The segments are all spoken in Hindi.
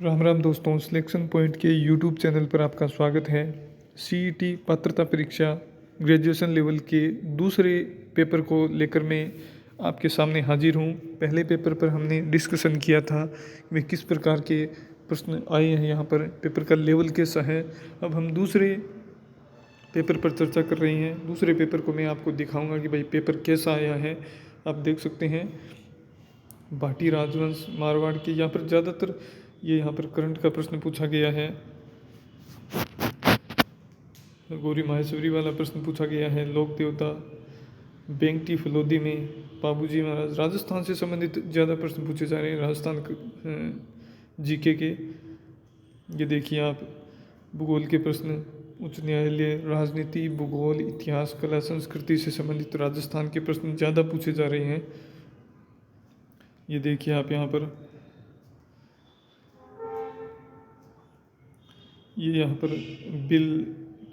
राम राम दोस्तों, सिलेक्शन पॉइंट के यूट्यूब चैनल पर आपका स्वागत है। सीईटी पात्रता परीक्षा ग्रेजुएशन लेवल के दूसरे पेपर को लेकर मैं आपके सामने हाजिर हूँ। पहले पेपर पर हमने डिस्कशन किया था वे किस प्रकार के प्रश्न आए हैं, यहाँ पर पेपर का लेवल कैसा है। अब हम दूसरे पेपर पर चर्चा कर रहे हैं। दूसरे पेपर को मैं आपको दिखाऊंगा कि भाई पेपर कैसा आया है। आप देख सकते हैं भाटी राजवंश मारवाड़ के यहाँ पर ज़्यादातर ये यहाँ पर करंट का प्रश्न पूछा गया है। गौरी माहेश्वरी वाला प्रश्न पूछा गया है। लोक देवता बेंगटी फलोदी में बाबूजी महाराज, राजस्थान से संबंधित ज़्यादा प्रश्न पूछे जा रहे हैं। राजस्थान जीके के ये देखिए आप, भूगोल के प्रश्न, उच्च न्यायालय, राजनीति, भूगोल, इतिहास, कला, संस्कृति से संबंधित राजस्थान के प्रश्न ज़्यादा पूछे जा रहे हैं। ये देखिए आप यहाँ पर, ये यहाँ पर बिल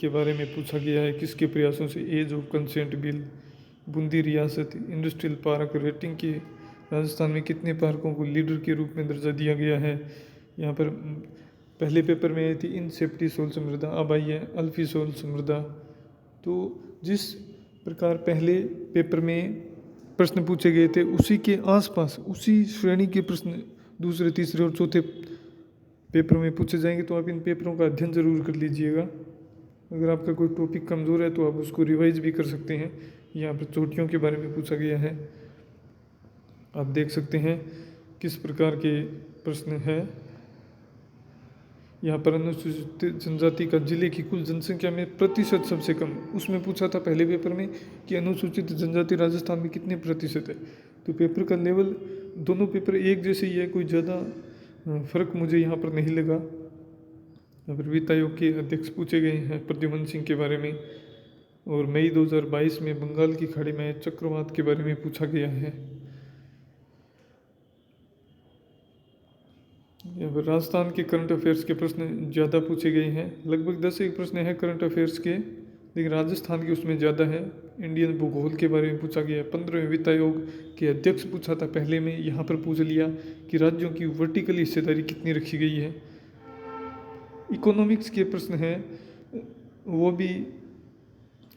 के बारे में पूछा गया है। किसके प्रयासों से age of consent bill, Bundi रियासत, इंडस्ट्रियल पार्क रेटिंग के राजस्थान में कितने पार्कों को लीडर के रूप में दर्जा दिया गया है। यहाँ पर पहले पेपर में आई थी इन सेफ्टी सोल समृद्धा, अब आई है अल्फी सोल समृद्धा। तो जिस प्रकार पहले पेपर में प्रश्न पूछे गए थे उसी के आसपास, उसी श्रेणी के प्रश्न दूसरे, तीसरे और चौथे पेपर में पूछे जाएंगे। तो आप इन पेपरों का अध्ययन ज़रूर कर लीजिएगा। अगर आपका कोई टॉपिक कमज़ोर है तो आप उसको रिवाइज भी कर सकते हैं। यहाँ पर चोटियों के बारे में पूछा गया है। आप देख सकते हैं किस प्रकार के प्रश्न है। यहाँ पर अनुसूचित जनजाति का जिले की कुल जनसंख्या में प्रतिशत सबसे कम, उसमें पूछा था पहले पेपर में कि अनुसूचित जनजाति राजस्थान में कितने प्रतिशत है। तो पेपर का लेवल, दोनों पेपर एक जैसे ही है, कोई ज़्यादा फ़र्क मुझे यहाँ पर नहीं लगा। यहाँ पर वित्त आयोग के अध्यक्ष पूछे गए हैं प्रद्युमन सिंह के बारे में, और मई 2022 में बंगाल की खाड़ी में चक्रवात के बारे में पूछा गया है। यहाँ पर राजस्थान के करंट अफेयर्स के प्रश्न ज़्यादा पूछे गए हैं। लगभग 10 एक प्रश्न है करंट अफेयर्स के, लेकिन राजस्थान के उसमें ज़्यादा है। इंडियन भूगोल के बारे में पूछा गया। 15वें वित्त आयोग के अध्यक्ष पूछा था पहले में, यहाँ पर पूछ लिया कि राज्यों की वर्टिकल हिस्सेदारी कितनी रखी गई है। इकोनॉमिक्स के प्रश्न हैं, वो भी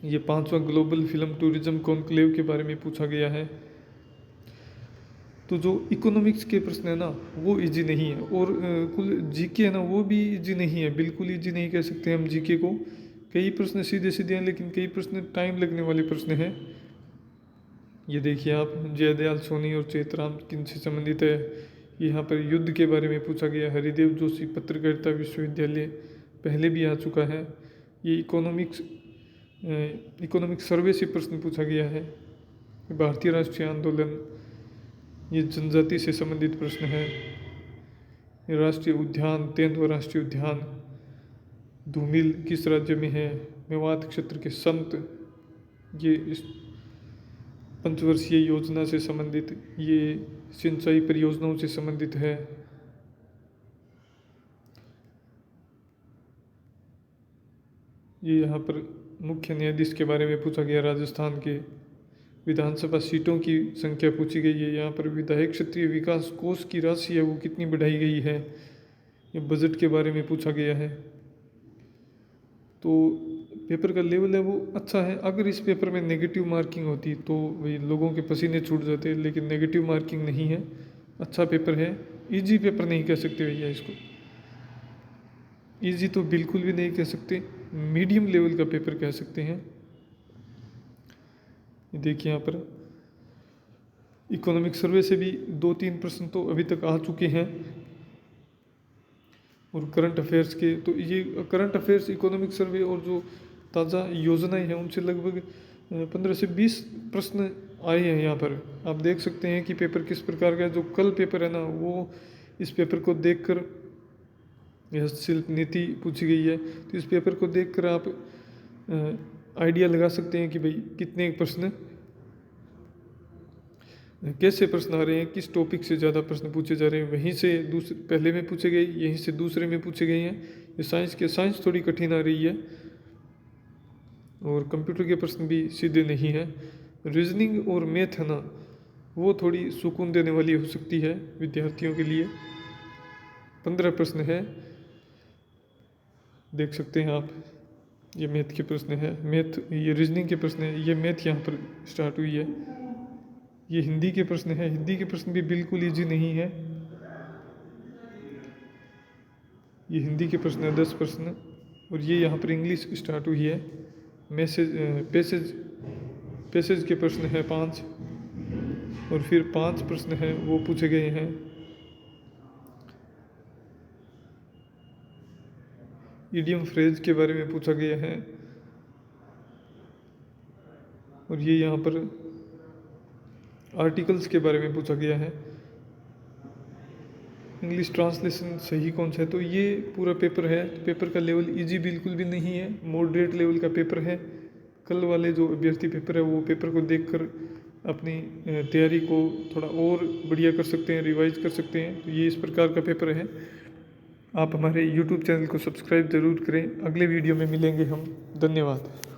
ये 5वां ग्लोबल फिल्म टूरिज्म कॉन्क्लेव के बारे में पूछा गया है। तो जो इकोनॉमिक्स के प्रश्न है ना, वो इजी नहीं है, और कुल जीके है ना, वो भी इजी नहीं है, बिल्कुल इजी नहीं कह सकते हम जीके को। कई प्रश्न सीधे सीधे हैं, लेकिन कई प्रश्न टाइम लगने वाले प्रश्न हैं। ये देखिए आप, जयदयाल सोनी और चेतराम किन से संबंधित है। यहाँ पर युद्ध के बारे में पूछा गया। हरिदेव जोशी पत्रकारिता विश्वविद्यालय पहले भी आ चुका है। ये इकोनॉमिक्स सर्वे से प्रश्न पूछा गया है। भारतीय राष्ट्रीय आंदोलन, ये जनजाति से संबंधित प्रश्न है। राष्ट्रीय उद्यान, 13वां राष्ट्रीय उद्यान धूमिल किस राज्य में है। मेवात क्षेत्र के संत, ये इस पंचवर्षीय योजना से संबंधित, ये सिंचाई परियोजनाओं से संबंधित है। ये यहाँ पर मुख्य न्यायाधीश के बारे में पूछा गया। राजस्थान के विधानसभा सीटों की संख्या पूछी गई है। यहाँ पर विधायक क्षेत्रीय विकास कोष की राशि है वो कितनी बढ़ाई गई है। ये बजट के बारे में पूछा गया है। तो पेपर का लेवल है वो अच्छा है। अगर इस पेपर में नेगेटिव मार्किंग होती तो वही लोगों के पसीने छूट जाते, लेकिन नेगेटिव मार्किंग नहीं है, अच्छा पेपर है। इजी पेपर नहीं कह सकते भैया इसको, इजी तो बिल्कुल भी नहीं कह सकते, मीडियम लेवल का पेपर कह सकते हैं। देखिए यहाँ पर इकोनॉमिक सर्वे से भी 2-3 प्रश्न तो अभी तक आ चुके हैं, और करंट अफेयर्स के, तो ये करंट अफेयर्स, इकोनॉमिक सर्वे और जो ताज़ा योजनाएं हैं उनसे लगभग 15 से 20 प्रश्न आए हैं। यहाँ पर आप देख सकते हैं कि पेपर किस प्रकार का है। जो कल पेपर है ना, वो इस पेपर को देखकर, यह शिल्प नीति पूछी गई है, तो इस पेपर को देखकर आप आइडिया लगा सकते हैं कि भाई कितने प्रश्न, कैसे प्रश्न आ रहे हैं, किस टॉपिक से ज़्यादा प्रश्न पूछे जा रहे हैं। वहीं से दूसरे पहले में पूछे गए, यहीं से दूसरे में पूछे गए हैं। ये साइंस थोड़ी कठिन आ रही है, और कंप्यूटर के प्रश्न भी सीधे नहीं है। रीजनिंग और मैथ है ना, वो थोड़ी सुकून देने वाली हो सकती है विद्यार्थियों के लिए। 15 प्रश्न है, देख सकते हैं आप। ये मैथ के प्रश्न है, मैथ, ये रीजनिंग के प्रश्न है, ये मैथ यहाँ पर स्टार्ट हुई है। ये हिंदी के प्रश्न है, हिंदी के प्रश्न भी बिल्कुल ईजी नहीं है। ये हिंदी के प्रश्न है 10 प्रश्न, और ये यहाँ पर इंग्लिश स्टार्ट हुई है। पैसेज के प्रश्न है 5, और फिर 5 प्रश्न हैं वो पूछे गए हैं। इडियम फ्रेज के बारे में पूछा गया है, और ये यहाँ पर आर्टिकल्स के बारे में पूछा गया है। इंग्लिश ट्रांसलेशन सही कौन सा है, तो ये पूरा पेपर है। तो पेपर का लेवल इजी बिल्कुल भी नहीं है, मॉडरेट लेवल का पेपर है। कल वाले जो अभ्यर्थी पेपर है वो पेपर को देखकर अपनी तैयारी को थोड़ा और बढ़िया कर सकते हैं, रिवाइज कर सकते हैं। तो ये इस प्रकार का पेपर है। आप हमारे YouTube चैनल को सब्सक्राइब ज़रूर करें। अगले वीडियो में मिलेंगे हम। धन्यवाद।